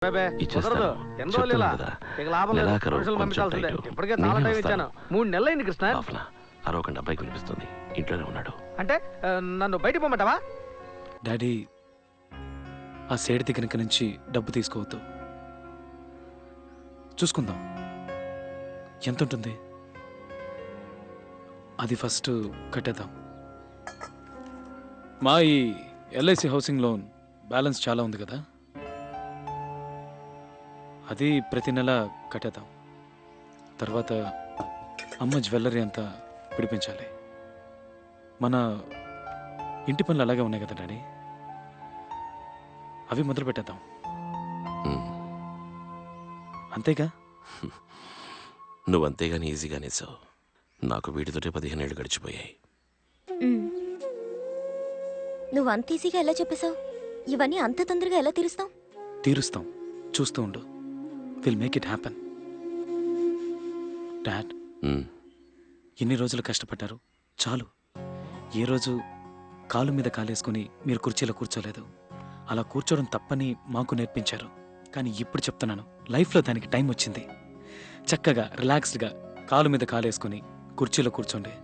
కుదరదు. ఎన్ని రోజులు ఇలా? ఇక లాభం లేదు. మనుషులు పంపించాల్సిందే. ఇప్పటికే చాలా టైం ఇచ్చాను. 3 నెలలు అయింది కృష్ణ. అరవకండి, అబ్బాయికి వినిపిస్తుంది. ఇంట్లోనే ఉన్నాడు. అంటే నన్ను బయటికి పొమ్మంటావా? డాడీ, ఆ సేడ్ దగ్గర నుంచి డబ్బు తీసుకోవద్దు. చూసుకుందాం. ఎంత ఉంటుంది అది ఫస్ట్ కట్టేద్దాం. మా ఈ ఎల్ఐసి హౌసింగ్ లోన్ బ్యాలెన్స్ చాలా ఉంది కదా, అది ప్రతి నెల కట్టేద్దాం. తర్వాత అమ్మ జ్యువెలరీ అంతా పిడిపించాలి. మన ఇంటి పనులు అలాగే ఉన్నాయి కదా డాడీ, అవి మొదలు పెట్టేద్దాం. అంతేగా? నువ్వంతేగాని ఈజీగానే సో నాకు వీటితోటే 15 ఏళ్ళు గడిచిపోయాయి. నువ్వు అంత ఈజీగా ఎలా చెప్పేశావు? ఇవన్నీ అంత తొందరగా ఎలా తీరుస్తాం. చూస్తూ ఉండు. Will make it happen. Dad, ఎన్ని రోజులు కష్టపడ్డారు, చాలు. ఏ రోజు కాలు మీద కాలేసుకుని మీరు కుర్చీలో కూర్చోలేదు. అలా కూర్చోవడం తప్పని మాకు నేర్పించారు. కానీ ఇప్పుడు చెప్తున్నాను, లైఫ్లో దానికి టైం వచ్చింది. చక్కగా రిలాక్స్డ్గా కాలు మీద కాలేసుకుని కుర్చీలో కూర్చోండి.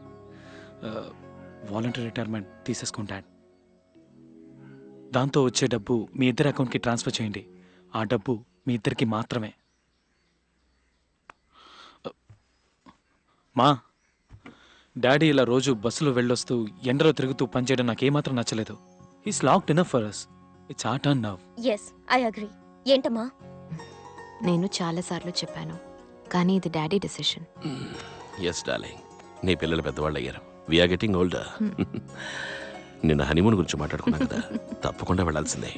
వాలంటరీ రిటైర్మెంట్ తీసేసుకోండి డాడ్. దాంతో వచ్చే డబ్బు మీ ఇద్దరి అకౌంట్కి ట్రాన్స్ఫర్ చేయండి. ఆ డబ్బు మీ ఇద్దరికి మాత్రమే. మా డాడీ ఇలా రోజు బస్సులో వెళ్ళొస్తూ ఎండలో తిరుగుతూ పనిచేయడం నాకేమాత్రం నచ్చలేదు. Is locked enough for us. It's our turn now. yes I agree. ఏంటమ్మా? నేను చాలాసార్లు చెప్పాను, కానీ ఇది డాడీ డెసిషన్. ఎస్ డార్లింగ్, నీ పిల్లలు పెద్దవాళ్ళు అయ్యారు. We're getting older. నిన్న హనీమూన్ గురించి మాట్లాడుకున్నా కదా, తప్పకుండా వెళ్ళాల్సిందే.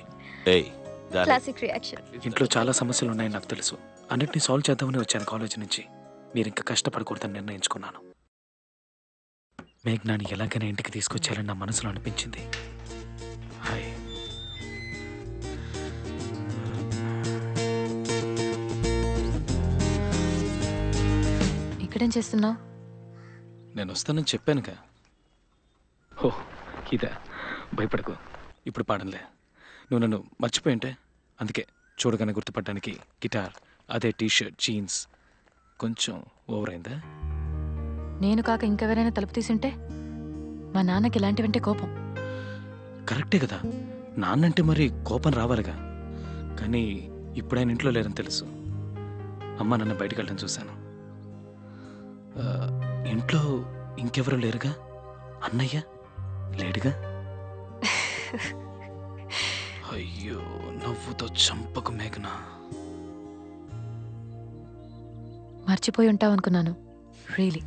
Classic reaction. ఇంట్లో చాలా సమస్యలు ఉన్నాయని నాకు తెలుసు. అన్నిటినీ సాల్వ్ చేద్దామని వచ్చాను కాలేజ్ నుంచి. మీరు ఇంకా కష్టపడకూడదని నిర్ణయించుకున్నాను. మేఘ్నాని ఎలాగైనా ఇంటికి తీసుకొచ్చేయాలని నా మనసులో అనిపించింది. హాయ్. ఇక్కడేం చేస్తున్నావు? నేను వస్తానని చెప్పానుగా. హో, ఇదా? భయపడకు, ఇప్పుడు పాడంలే. నువ్వు నన్ను మర్చిపోయింటే అందుకే చూడగానే గుర్తుపట్టడానికి గిటార్, అదే టీషర్ట్, జీన్స్ కొంచెం ఓవర్ అయిందా? నేను కాక ఇంకెవరైనా తలుపు తీసుంటే? మా నాన్నకి ఇలాంటివంటే కోపం. కరెక్టే కదా, నాన్నంటే మరి కోపం రావాలిగా. కానీ ఇప్పుడు ఆయన ఇంట్లో లేరని తెలుసు. అమ్మ నన్ను బయటకు వెళ్ళడం చూశాను. ఇంట్లో ఇంకెవరు లేరుగా? అన్నయ్య లేడుగా? అయ్యో, నవ్వుతో చంపకు మేఘనా. మర్చిపోయి ఉంటావు అనుకున్నాను. రియలీ,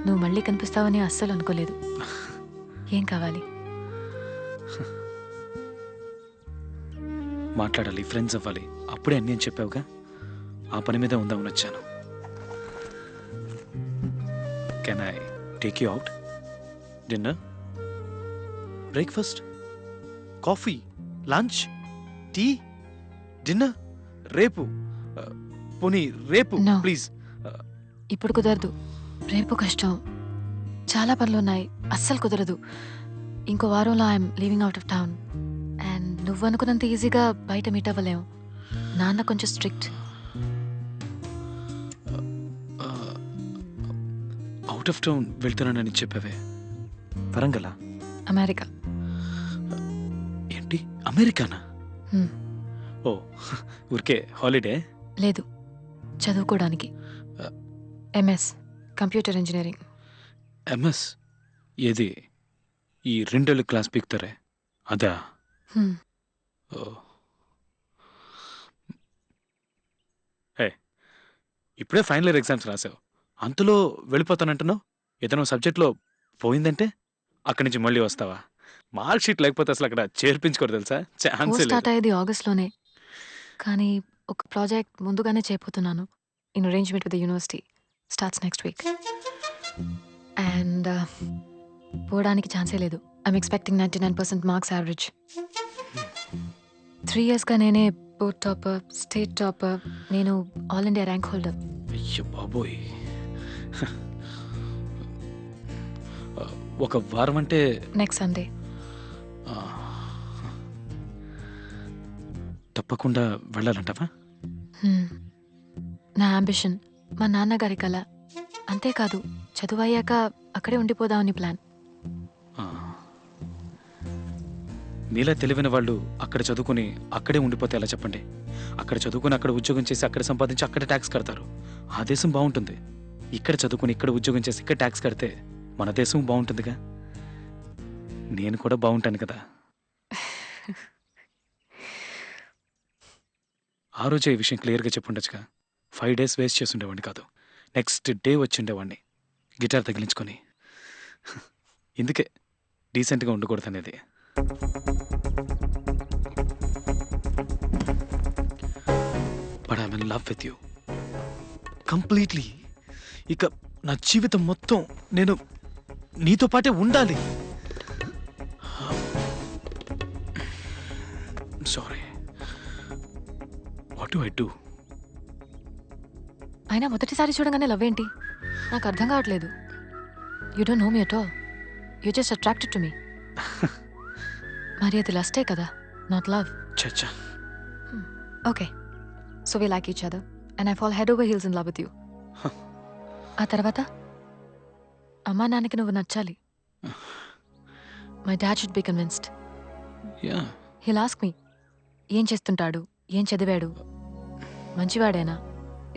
నువ్వు మళ్ళీ కనిపిస్తావని అస్సలు అనుకోలేదు. ఏం కావాలి? మాట్లాడాలి, ఫ్రెండ్స్ అవ్వాలి. అప్పుడే అన్నీ అని చెప్పావుగా, ఆ పని మీద ఉందామని వచ్చాను. Can I take you out? Dinner, breakfast, coffee, lunch, tea, dinner, రేపు. పోనీ రేపు No. ప్లీజ్. ఇప్పుడు కుదరదు. రేపు కష్టం, చాలా పనులు ఉన్నాయి. అస్సలు కుదరదు. ఇంకో వారంలో I'm leaving out of town. And నువ్వు అనుకున్నంత ఈజీగా బయట మీట్ అవ్వలేము. నాన్న కొంచెం స్ట్రిక్ట్. అవుట్ ఆఫ్ టౌన్ వెళ్తున్నానని చెప్పావే, వరంగలా? అమెరికా. ఏంటి, అమెరికానా? ఓ, ఊరికే హాలిడే? లేదు, చదువుకోవడానికి. MS computer engineering. ఎంఎస్? ఏది ఈ 2 ఏళ్ళు క్లాస్ పీకుతారే అదా? ఓ, హే, ఇప్పుడే ఫైనల్ ఇయర్ ఎగ్జామ్స్ రాసావు, అంతలో వెళ్ళిపోతానంటున్నావు. ఏదైనా సబ్జెక్ట్లో పోయిందంటే అక్కడి నుంచి మళ్ళీ వస్తావా? మార్క్ షీట్ లేకపోతే అసలు అక్కడ చేర్పించుకోరు తెలుసా? ఛాన్సే లేదు. స్టార్ట్ అయ్యేది ఆగస్ట్లోనే, కానీ ఒక ప్రాజెక్ట్ ముందుగానే చేయబోతున్నాను. In arrangement with the university starts next week. And పోవడానికి ఛాన్సే లేదు. I'm expecting 99% marks average. 3 yearsగా నేనే బోర్డ్ టాపర్, స్టేట్ టాపర్. నేను ఆల్ ఇండియా ర్యాంక్ హోల్డర్. అయ్యో బాబోయ్, ఒక వారం అంటే నెక్స్ట్ సండే. తప్పకుండా వెళ్ళాలంటావా? నా అంబిషన్ మా నాన్నగారి కళ. అంతేకాదు చదువు అయ్యాక అక్కడే ఉండిపోదామని ప్లాన్. మీలా తెలివైన వాళ్ళు అక్కడ చదువుకుని అక్కడే ఉండిపోతే ఎలా చెప్పండి? అక్కడ చదువుకుని అక్కడ ఉద్యోగం చేసి అక్కడ సంపాదించి అక్కడ ట్యాక్స్ కడతారు. ఆ దేశం బాగుంటుంది. ఇక్కడ చదువుకుని ఇక్కడ ఉద్యోగం చేసి ఇక్కడ ట్యాక్స్ కడితే మన దేశం బాగుంటుందిగా. నేను కూడా బాగుంటాను కదా. ఆ రోజే ఈ విషయం క్లియర్గా చెప్పుండొచ్చుగా. 5 days వేస్ట్ చేసి ఉండేవాడిని కాదు. నెక్స్ట్ డే వచ్చి ఉండేవాడిని గిటార్ తగిలించుకొని. ఇందుకే డీసెంట్గా ఉండకూడదు అనేది. But I'm in love with you completely. ఇక నా జీవితం మొత్తం నేను నీతో పాటే ఉండాలి. Sorry, what do I do? అయినా మొదటిసారి చూడగానే లవ్ ఏంటి? నాకు అర్థం కావట్లేదు. You don't know me at all. You just attracted to me. మరి అది లస్టే కదా, నాట్ లవ్. చచ్చా. Okay, so we like each other and I fall head over heels in love with you. ఆ తర్వాత అమ్మా నాన్నకి నువ్వు నచ్చాలి. My dad should be convinced. He'll ask me, ఏం చేస్తుంటాడు, ఏం చదివాడు, మంచివాడేనా,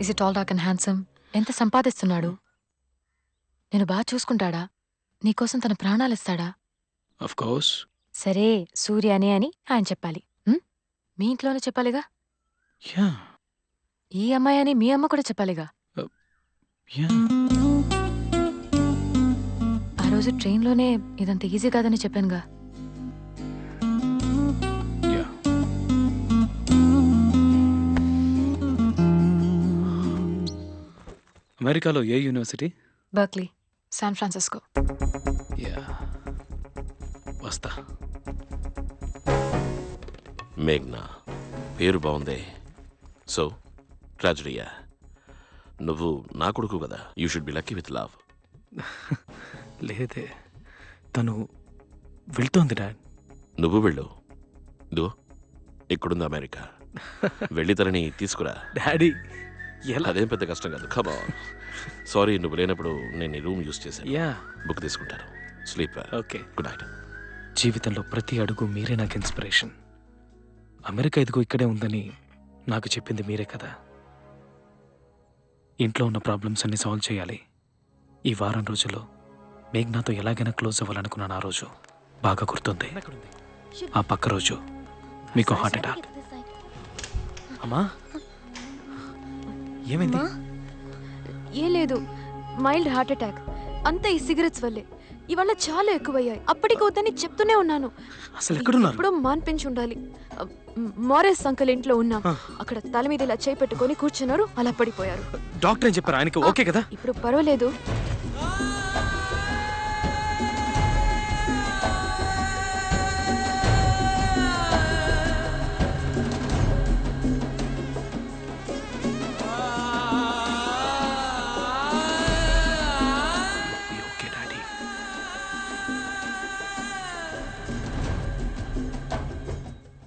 is it all dark and handsome, ఎంత సంపాదిస్తున్నాడు, నేను బాగా చూసుకుంటాడా, నీకోసం తన ప్రాణాలు ఇస్తాడా? Of course. సరే సూర్యనే అని ఆయన చెప్పాలి. మీ ఇంట్లోనే చెప్పాలిగా. ఈ అమ్మాయి అని మీ అమ్మ కూడా చెప్పాలిగా. ఆ రోజు ట్రైన్లోనే ఇదంత ఈజీ కాదని చెప్పానుగా. అమెరికాలో ఏ యూనివర్సిటీ? Berkeley, San Francisco. వస్తా. మేఘ్నా, పేరు బాగుంది. సో ట్రాజడీయా? నువ్వు నా కొడుకు కదా, you should be lucky with love. లేదే, తను వెళ్తోంది డాడ్. నువ్వు వెళ్ళు. దో ఇక్కడుంది అమెరికా. వెళ్ళి తనని తీసుకురా. డాడీ ఎలా? అదేం పెద్ద కష్టం కాదు. Come on. సారీ, నువ్వు లేనప్పుడు నేను ఈ రూమ్ యూస్ చేశాను. బుక్ తీసుకుంటాను. స్లీప్. Okay, good night. జీవితంలో ప్రతి అడుగు మీరే నాకు ఇన్స్పిరేషన్. అమెరికా ఇదిగో ఇక్కడే ఉందని నాకు చెప్పింది మీరే కదా. ఇంట్లో ఉన్న ప్రాబ్లమ్స్ అన్ని సాల్వ్ చేయాలి. ఈ వారం రోజుల్లో మేఘ్నాతో ఎలాగైనా క్లోజ్ అవ్వాలనుకున్నాను. ఆ రోజు బాగా గుర్తుంది. ఆ పక్క రోజు మీకు హార్ట్ అటాక్. అమ్మా, ఏమైంది? ఏం లేదు, మైల్డ్ హార్ట్ అటాక్. అంతా ఈ సిగరెట్స్ వల్లే. ఇవాళ చాలా ఎక్కువయ్యాయి. అప్పటికి వద్దని చెప్తూనే ఉన్నాను. అసలు ఎక్కడున్నారు? ఇప్పుడు మాన్పించి ఉండాలి. మోరేస్ అంకల్ ఇంట్లో ఉన్నాం. అక్కడ తల మీద ఇలా చేయి పెట్టుకొని కూర్చున్నారు, అలా పడిపోయారు. డాక్టర్ ఏం చెప్పారు? ఆయనకి ఓకే కదా? ఇప్పుడు పర్వాలేదు.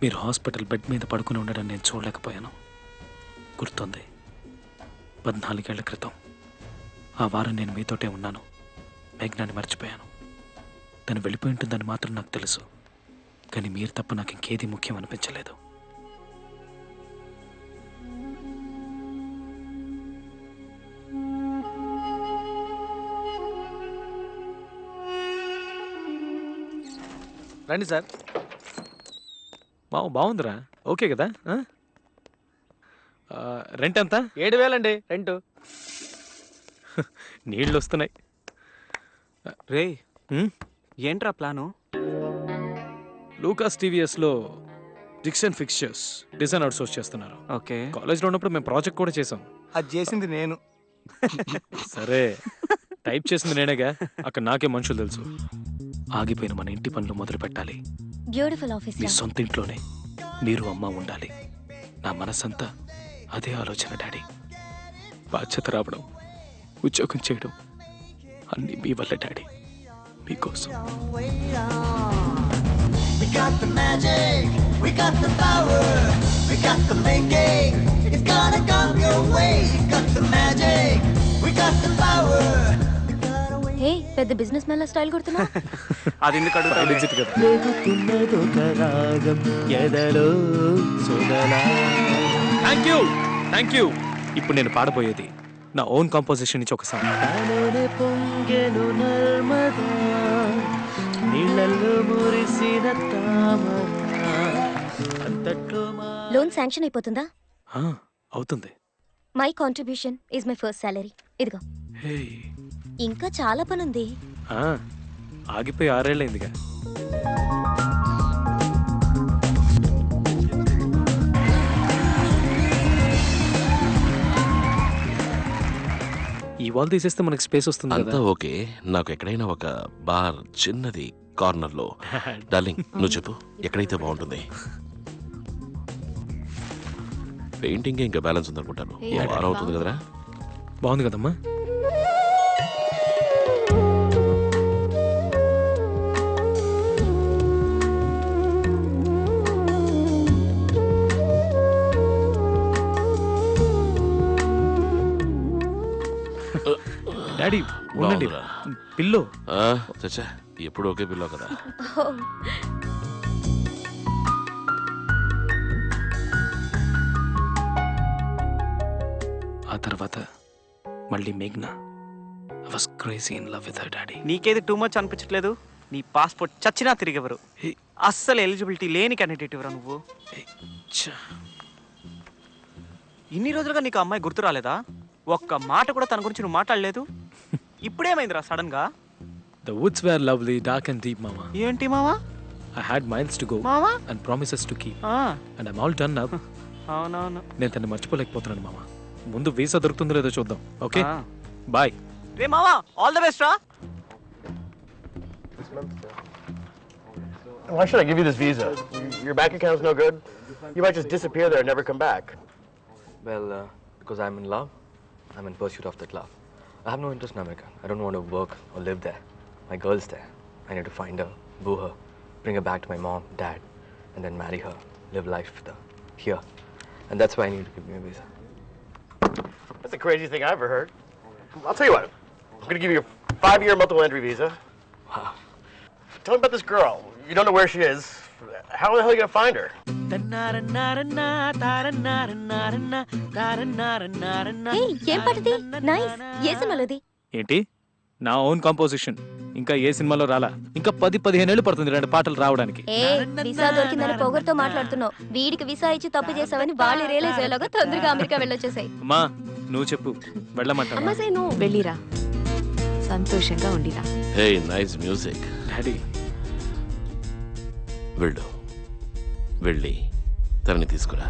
మీరు హాస్పిటల్ బెడ్ మీద పడుకుని ఉండడం నేను చూడలేకపోయాను. గుర్తుంది, 14 ఏళ్ల క్రితం ఆ వారం నేను మీతోటే ఉన్నాను. మేఘ్నాన్ని మర్చిపోయాను. తను వెళ్ళిపోయి ఉంటుందని మాత్రం నాకు తెలుసు. కానీ మీరు తప్ప నాకు ఇంకేది ముఖ్యం అనిపించలేదు. రండి సార్. బాగుందిరా. ఓకే కదా? రెంట్ ఎంత? 7,000 అండి రెంట్. నీళ్ళు వస్తున్నాయి. రే, ఏంట్రా ప్లాను? లూకాస్ టీవీఎస్లో డిక్షన్ ఫిక్స్చర్స్ డిజైన్ అవుట్ సోర్స్ చేస్తున్నారు. ఓకే, కాలేజ్లో ఉన్నప్పుడు మేము ప్రాజెక్ట్ కూడా చేసాం. అది చేసింది నేను. సరే, టైప్ చేసింది నేనేగా. అక్కడ నాకే మనుషులు తెలుసు. ఆగిపోయిన మన ఇంటి పనులు మొదలు పెట్టాలి. Beautiful office. మీ సొంత ఇంట్లోనే మీరు అమ్మ ఉండాలి. నా మనసంతా అదే ఆలోచన డాడీ. బాధ్యత రావడం, ఉద్యోగం చేయడం అన్నీ మీ వల్ల డాడీ. మీకోసం. We got the magic. We got the power, we got the making. It's gonna come your way. We got the magic, we got the power. హే పెద్ద బిజినెస్ మ్యాన్ స్టైల్ కొడుతున్నా. అది ఎందుకు అడుగుతావు? Legit కదా. Thank you. ఇప్పుడు నేను పాడబోయేది నా own composition నుంచి ఒక సాంగ్. లోన్ శాంక్షన్ అయిపోతుందా? అవుతుంది. My contribution is my first salary. ఇదిగో. హే, ఇంకా చాలా పని ఉంది. ఆగిపోయి 6 ఏళ్ళైందిగా. ఈ వాల్ తీసేస్తే మనకి స్పేస్ వస్తుంది అంతా కదా. ఓకే. నాకు ఎక్కడైనా ఒక బార్ చిన్నది కార్నర్ లో. డార్లింగ్ నువ్వు చెప్పు ఎక్కడైతే బాగుంటుంది. పెయింటింగ్ ఇంకా బ్యాలెన్స్ ఉందనుకుంటాను. Hey, ఓ వారం అవుతుంది కదరా. బాగుంది కదమ్మా. డాడీ ఉండండి. బాగుందిరా. పిల్లో చచ్చా ఎప్పుడు ఒకే పిల్లో కదా. ఆ తర్వాత మళ్ళీ మేఘ్నా. I was crazy in love with her, daddy. నీకేది టూ మచ్ అనిపించట్లేదు? నీ పాస్పోర్ట్ చచ్చినా తిరిగెవరు. Hey, అస్సలు ఎలిజిబిలిటీ లేని క్యాండిడేట్ ఎవరా నువ్వు? hey, చ్చ. ఇన్ని రోజులుగా నీకు ఆ అమ్మాయి గుర్తు రాలేదా? ఒక్క మాట కూడా తన గురించి నువ్వు మాట్లాడలేదు. ఇప్పుడేమైందిరా సడన్ గా? The woods were lovely, dark and deep, mama. ఏంటి మావా? I had miles to go మావా? and promises to keep. ఆ, And I'm all done now. అవునవును. నేను తను మర్చిపోలేకపోతున్నాను మామ. ముందు వీసా దొరుకుతుందో లేదో చూద్దాం. ఓకే ఆ. బాయ్. రే మావా, ఆల్ ద బెస్ట్ రా. Why should I give you this visa? Your bank account's no good. You might just disappear there and never come back. Well, because I'm in love. I'm in pursuit of that love. I have no interest in America. I don't want to work or live there. My girl's there. I need to find her, boo her, bring her back to my mom, dad, and then marry her, live life with her here. And that's why I need to give me a visa. That's the craziest thing I've ever heard. I'll tell you what. I'm gonna give you a 5-year multiple entry visa. Wow. Tell me about this girl. You don't know where she is. How the hell are you gonna find her? హే ఏం పాటది? Nice. ఏ సినిమాలోది? ఏంటి నా own composition. ఇంకా ఏ సినిమాలో రాలా. ఇంకా 10-15 ఏళ్ళు పడుతుంది 2 పాటలు రావడానికి. ఏ వీసా దొరికిందని పొగరుతో మాట్లాడుతున్నావు. వీడికి వీసా ఇచ్చి తప్పు చేసావని వాళ్ళు రియలైజ్ అయ్యేలాగా తొందరగా అమెరికా వెళ్ళొచ్చేసాయి. అమ్మా నువ్వు చెప్పు వెళ్ళమంటావా? అమ్మా సే నువ్వు వెళ్ళిరా, సంతోషంగా ఉండిరా. Hey nice music. డాడీ వెళ్ళు వెళ్ళి తనని తీసుకురా.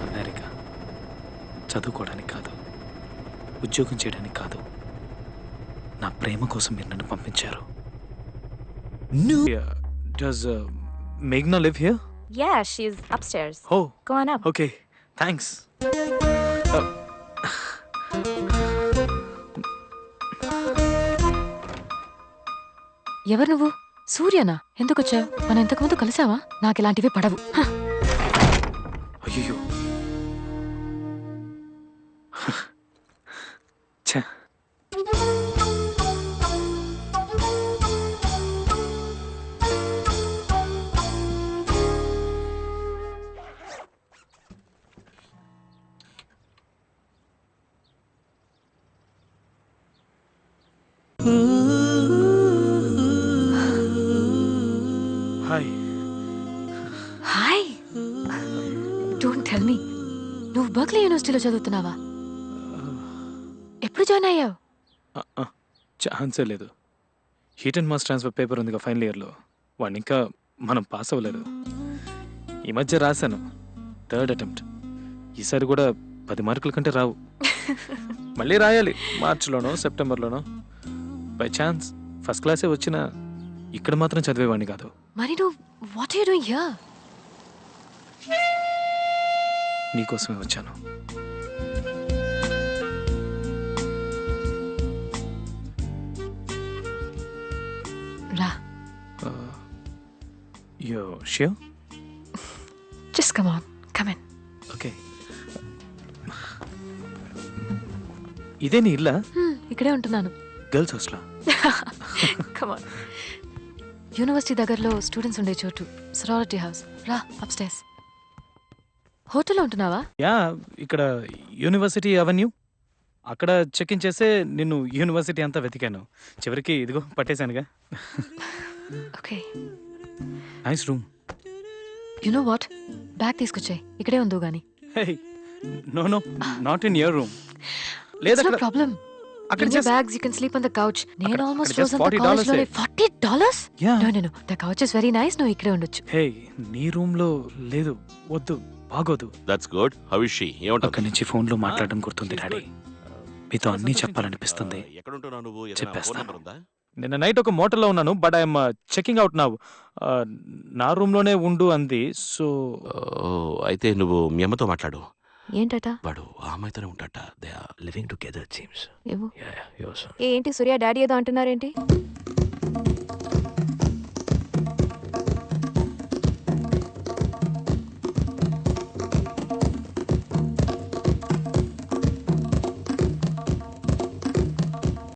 అమెరికా చదువుకోవడానికి కాదు, ఉద్యోగం చేయడానికి కాదు, నా ప్రేమ కోసం మీరు నన్ను పంపించారు. Does Meghna live here? Yeah, she's upstairs. Oh, Go on up. okay. Thanks. ఎవరు నువ్వు? సూర్యనా? ఎందుకొచ్చావు? మనం ఇంతకుముందు కలిసావా? నాకు ఇలాంటివి పడవు. అయ్యో ఛ. Hi. Hi. Don't tell me నువ్వు బర్క్లీ యూనివర్సిటీలో చదువుతున్నావా? ఎప్పుడు జాయిన్ అయ్యావు? ఛాన్సే లేదు. Heat and mass transfer paper ఉందిగా ఫైనల్ ఇయర్లో, వాడిని ఇంకా మనం పాస్ అవ్వలేదు. ఈ మధ్య రాశాను 3rd అటెంప్ట్. ఈసారి కూడా 10 మార్కుల కంటే రావు. మళ్ళీ రాయాలి మార్చిలోనో సెప్టెంబర్లోనో. బై ఛాన్స్ ఫస్ట్ క్లాసే వచ్చినా ఇక్కడ మాత్రం చదివేవాడిని కాదు. మరి నువ్వు what are you doing here? నీకోసమే వచ్చాను. రా you sure? Just come on, come in. Okay. ఇదే నీ ఇల్లా? ఇక్కడే ఉంటున్నాను. గర్ల్స్ హాస్టలా? Come on. యూనివర్సిటీ దగ్గరలో స్టూడెంట్స్ ఉండే చోటు, సరారిటీ హౌస్. రా అప్స్టైర్స్. హోటల్లో ఉంటున్నావా? యా, ఇక్కడ యూనివర్సిటీ అవెన్యూ. అక్కడ చెక్ ఇన్ చేసే నిన్ను యూనివర్సిటీ అంతా వెతికాను. చివరికి ఇదిగో పట్టేశానుగా. Okay. Nice room. You know what, bag తీసుకొచ్చాయి, ఇక్కడే ఉందో గాని. No no, not in your room. లేదా నో ప్రాబ్లం. అక్కడ In your just bags, you can sleep on the couch. నేను అక్కడ ఆల్మోస్ట్ just రోజంతా $40 కాలేజ్లోనే. $40? Yeah. No, no, no. The couch is very nice. నువ్వు ఇక్కడే ఉండొచ్చు. హే, నీ రూమ్ లో లేదు, వద్దు, బాగోదు. That's good. How is she? ఏమంటావు? అక్కడి నుంచి ఫోన్లో మాట్లాడడం గుర్తుంది డాడీ. మీతో అన్నీ చెప్పాలనిపిస్తుంది. ఎక్కడుంటున్నావు నువ్వు? ఏదైనా చెప్పేస్తాను. ఫోన్ నంబర్ ఉందా? నిన్న నైట్ ఒక మోటల్లో ఉన్నాను, but I'm checking out now. నా రూమ్లోనే ఉండు అంది. సో అయితే నువ్వు మీ అమ్మతో మాట్లాడు. ఏంటట? వాడు ఆ అమ్మాయితోనే ఉంటాట. They are living together it seems. ఏమో. Yeah, yours. ఏంటి సూర్య డాడీ ఏదో అంటున్నారేంటి?